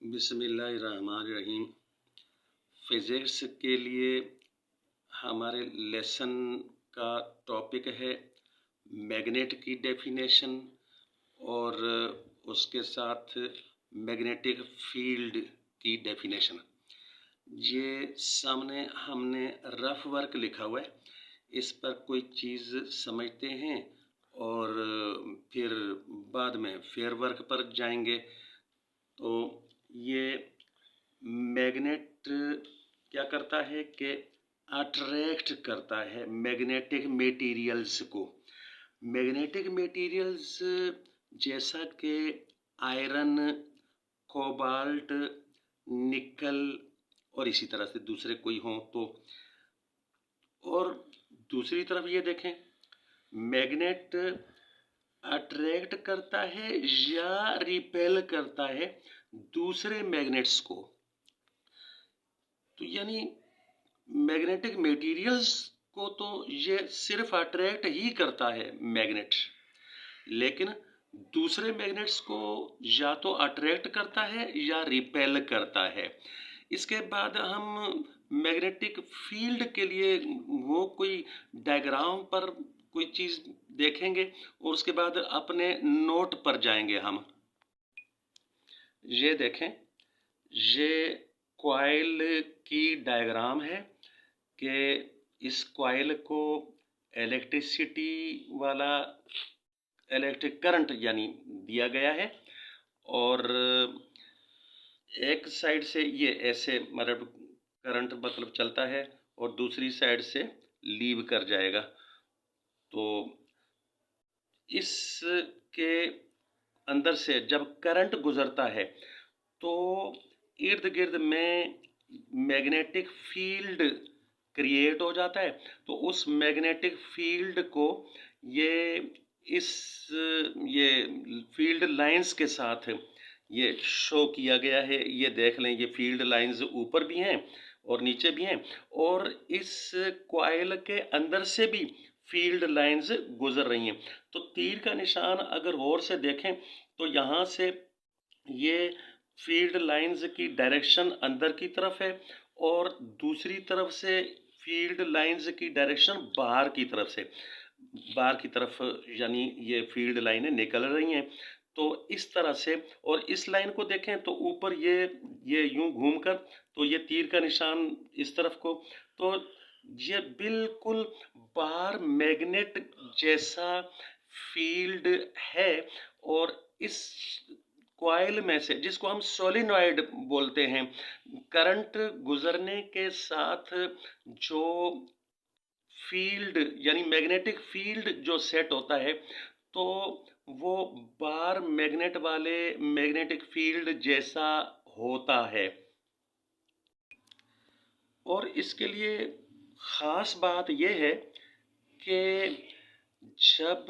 बिस्मिल्लाहिर्रहमानिर्रहीम। फिज़िक्स के लिए हमारे लेसन का टॉपिक है मैग्नेट की डेफिनेशन और उसके साथ मैग्नेटिक फील्ड की डेफिनेशन। ये सामने हमने रफ वर्क लिखा हुआ है, इस पर कोई चीज़ समझते हैं और फिर बाद में फेयर वर्क पर जाएंगे। तो ये मैग्नेट क्या करता है कि अट्रैक्ट करता है मैग्नेटिक मटेरियल्स को। मैग्नेटिक मटेरियल्स जैसा कि आयरन, कोबाल्ट, निकल और इसी तरह से दूसरे कोई हों तो। और दूसरी तरफ ये देखें, मैग्नेट अट्रैक्ट करता है या रिपेल करता है दूसरे मैग्नेट्स को। तो यानी मैग्नेटिक मटेरियल्स को तो ये सिर्फ अट्रैक्ट ही करता है मैग्नेट, लेकिन दूसरे मैग्नेट्स को या तो अट्रैक्ट करता है या रिपेल करता है। इसके बाद हम मैग्नेटिक फील्ड के लिए वो कोई डायग्राम पर कोई चीज़ देखेंगे और उसके बाद अपने नोट पर जाएंगे हम। ये देखें, ये कॉइल की डायग्राम है कि इस कॉइल को इलेक्ट्रिसिटी वाला इलेक्ट्रिक करंट यानी दिया गया है और एक साइड से ये ऐसे मतलब करंट मतलब चलता है और दूसरी साइड से लीव कर जाएगा। तो इसके अंदर से जब करंट गुजरता है तो इर्द गिर्द में मैग्नेटिक फील्ड क्रिएट हो जाता है। तो उस मैग्नेटिक फील्ड को ये फील्ड लाइंस के साथ ये शो किया गया है। ये देख लें, ये फील्ड लाइंस ऊपर भी हैं और नीचे भी हैं और इस कॉइल के अंदर से भी फील्ड लाइंस गुजर रही हैं। तो तीर का निशान अगर गौर से देखें तो यहाँ से ये फील्ड लाइंस की डायरेक्शन अंदर की तरफ है और दूसरी तरफ से फील्ड लाइंस की डायरेक्शन बाहर की तरफ यानी ये फील्ड लाइनें निकल रही हैं। तो इस तरह से, और इस लाइन को देखें तो ऊपर ये यूं घूमकर, तो ये तीर का निशान इस तरफ को, तो ये बिल्कुल बाहर मैग्नेट जैसा फील्ड है। और इस कॉइल में से, जिसको हम सोलिनॉइड बोलते हैं, करंट गुजरने के साथ जो फील्ड यानी मैग्नेटिक फील्ड जो सेट होता है तो वो बार मैग्नेट वाले मैग्नेटिक फील्ड जैसा होता है। और इसके लिए ख़ास बात यह है कि जब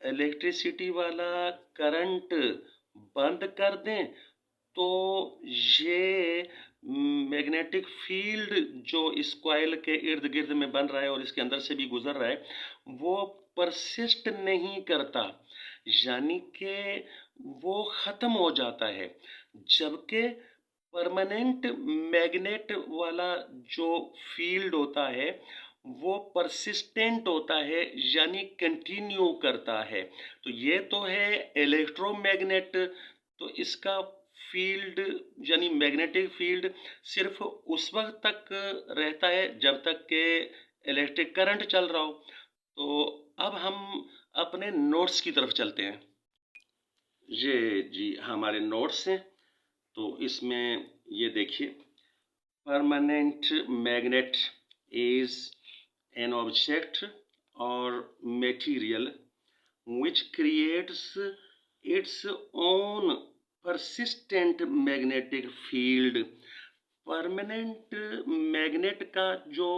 इलेक्ट्रिसिटी वाला करंट बंद कर दें तो ये मैग्नेटिक फील्ड जो इस कॉइल के इर्द गिर्द में बन रहा है और इसके अंदर से भी गुजर रहा है वो परसिस्ट नहीं करता, यानी कि वो ख़त्म हो जाता है। जबकि परमानेंट मैग्नेट वाला जो फील्ड होता है वो परसिस्टेंट होता है यानी कंटिन्यू करता है। तो ये तो है इलेक्ट्रोमैग्नेट, तो इसका फील्ड यानी मैग्नेटिक फील्ड सिर्फ उस वक्त तक रहता है जब तक कि इलेक्ट्रिक करंट चल रहा हो। तो अब हम अपने नोट्स की तरफ चलते हैं। ये जी हमारे नोट्स हैं। तो इसमें ये देखिए, permanent magnet is an object or material which creates its own persistent magnetic field। Permanent magnet का जो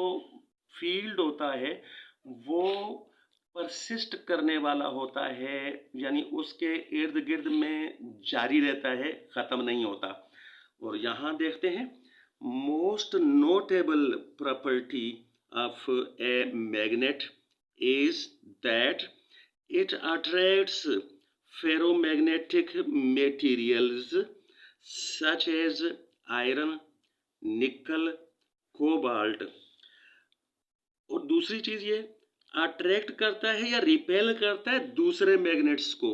फील्ड होता है वो परसिस्ट करने वाला होता है, यानी उसके इर्द गिर्द में जारी रहता है, ख़त्म नहीं होता। और यहाँ देखते हैं, most notable property of a magnet is that it attracts ferromagnetic materials such as iron, nickel, cobalt. और दूसरी चीज ये अट्रैक्ट करता है या रिपेल करता है दूसरे मैग्नेट्स को।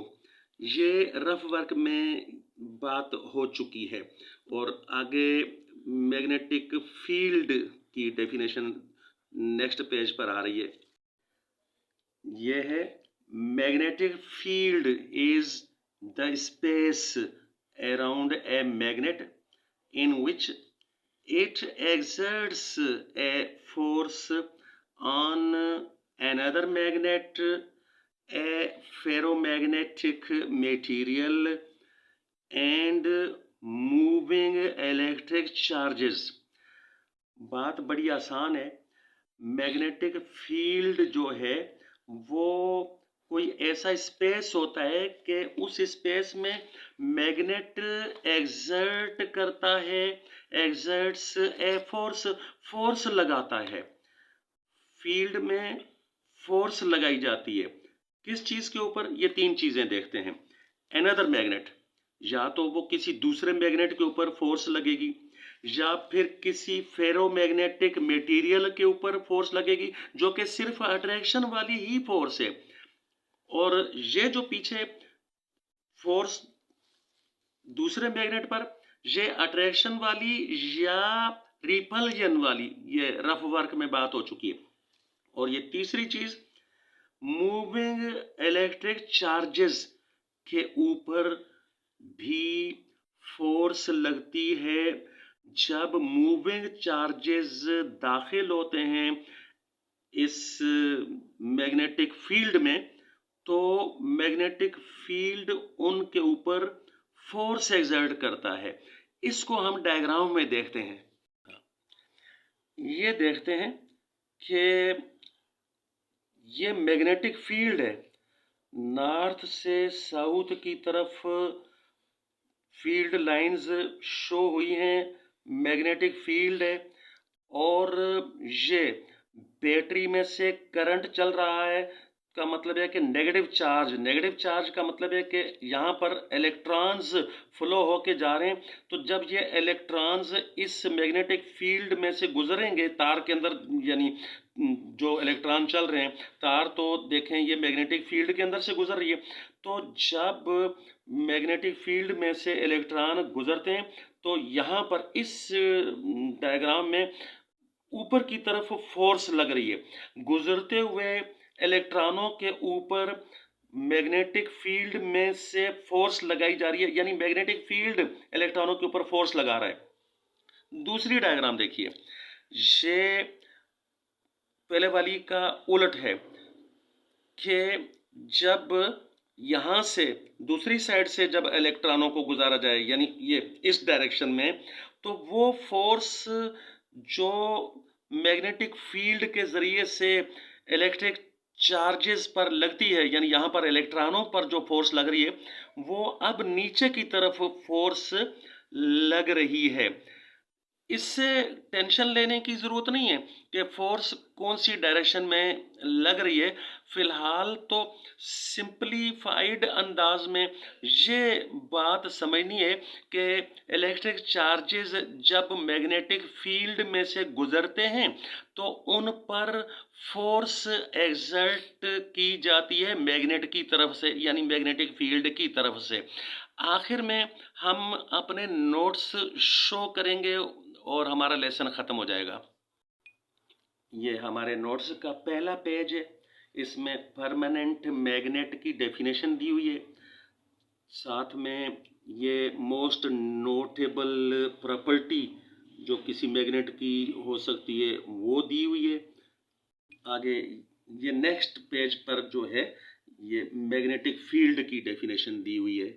ये रफ वर्क में बात हो चुकी है। और आगे मैग्नेटिक फील्ड की डेफिनेशन नेक्स्ट पेज पर आ रही है। ये है magnetic field is the space around a magnet in which it exerts a force on another magnet, a ferromagnetic material, and moving electric charges। बात बड़ी आसान है। मैग्नेटिक फील्ड जो है वो कोई ऐसा स्पेस होता है कि उस स्पेस में मैग्नेट एक्सर्ट करता है, एक्सर्ट्स ए फोर्स लगाता है। फील्ड में फोर्स लगाई जाती है किस चीज के ऊपर? ये तीन चीजें देखते हैं। अनदर मैग्नेट, या तो वो किसी दूसरे मैग्नेट के ऊपर फोर्स लगेगी, या फिर किसी फेरोमैग्नेटिक मटेरियल के ऊपर फोर्स लगेगी जो कि सिर्फ अट्रैक्शन वाली ही फोर्स है। और ये जो पीछे फोर्स दूसरे मैग्नेट पर, ये अट्रैक्शन वाली या रिपल्जन वाली, ये रफ वर्क में बात हो चुकी है। और ये तीसरी चीज मूविंग इलेक्ट्रिक चार्जेस के ऊपर भी फोर्स लगती है। जब मूविंग चार्जेस दाखिल होते हैं इस मैग्नेटिक फील्ड में, तो मैग्नेटिक फील्ड उनके ऊपर फोर्स एक्सर्ट करता है। इसको हम डायग्राम में देखते हैं। ये देखते हैं कि ये मैग्नेटिक फील्ड है। नॉर्थ से साउथ की तरफ फील्ड लाइंस शो हुई हैं, मैग्नेटिक फील्ड है। और ये बैटरी में से करंट चल रहा है का मतलब है कि नेगेटिव चार्ज का मतलब है कि यहाँ पर इलेक्ट्रॉन्स फ्लो होके जा रहे हैं। तो जब ये इलेक्ट्रॉन्स इस मैग्नेटिक फील्ड में से गुजरेंगे तार के अंदर, यानी जो इलेक्ट्रॉन चल रहे हैं, तार तो देखें ये मैग्नेटिक फील्ड के अंदर से गुजर रही है। तो जब मैग्नेटिक फील्ड में से इलेक्ट्रॉन गुजरते हैं तो यहाँ पर इस डायग्राम में ऊपर की तरफ फोर्स लग रही है। गुजरते हुए इलेक्ट्रॉनों के ऊपर मैग्नेटिक फील्ड में से फोर्स लगाई जा रही है, यानी मैग्नेटिक फील्ड इलेक्ट्रॉनों के ऊपर फोर्स लगा रहा है। दूसरी डायग्राम देखिए, ये पहले वाली का उलट है कि जब यहां से दूसरी साइड से जब इलेक्ट्रॉनों को गुजारा जाए, यानी ये इस डायरेक्शन में, तो वो फोर्स जो मैग्नेटिक फील्ड के जरिए से इलेक्ट्रिक चार्जेस पर लगती है, यानी यहाँ पर इलेक्ट्रॉनों पर जो फोर्स लग रही है, वो अब नीचे की तरफ फोर्स लग रही है। इससे टेंशन लेने की ज़रूरत नहीं है कि फोर्स कौन सी डायरेक्शन में लग रही है। फिलहाल तो सिंपलीफाइड अंदाज में ये बात समझनी है कि इलेक्ट्रिक चार्जेस जब मैग्नेटिक फील्ड में से गुजरते हैं तो उन पर फोर्स एक्सर्ट की जाती है मैग्नेट की तरफ से, यानी मैग्नेटिक फील्ड की तरफ से। आखिर में हम अपने नोट्स शो करेंगे और हमारा लेसन ख़त्म हो जाएगा। ये हमारे नोट्स का पहला पेज है। इसमें परमानेंट मैग्नेट की डेफिनेशन दी हुई है, साथ में ये मोस्ट नोटेबल प्रॉपर्टी जो किसी मैग्नेट की हो सकती है वो दी हुई है। आगे ये नेक्स्ट पेज पर जो है ये मैग्नेटिक फील्ड की डेफिनेशन दी हुई है।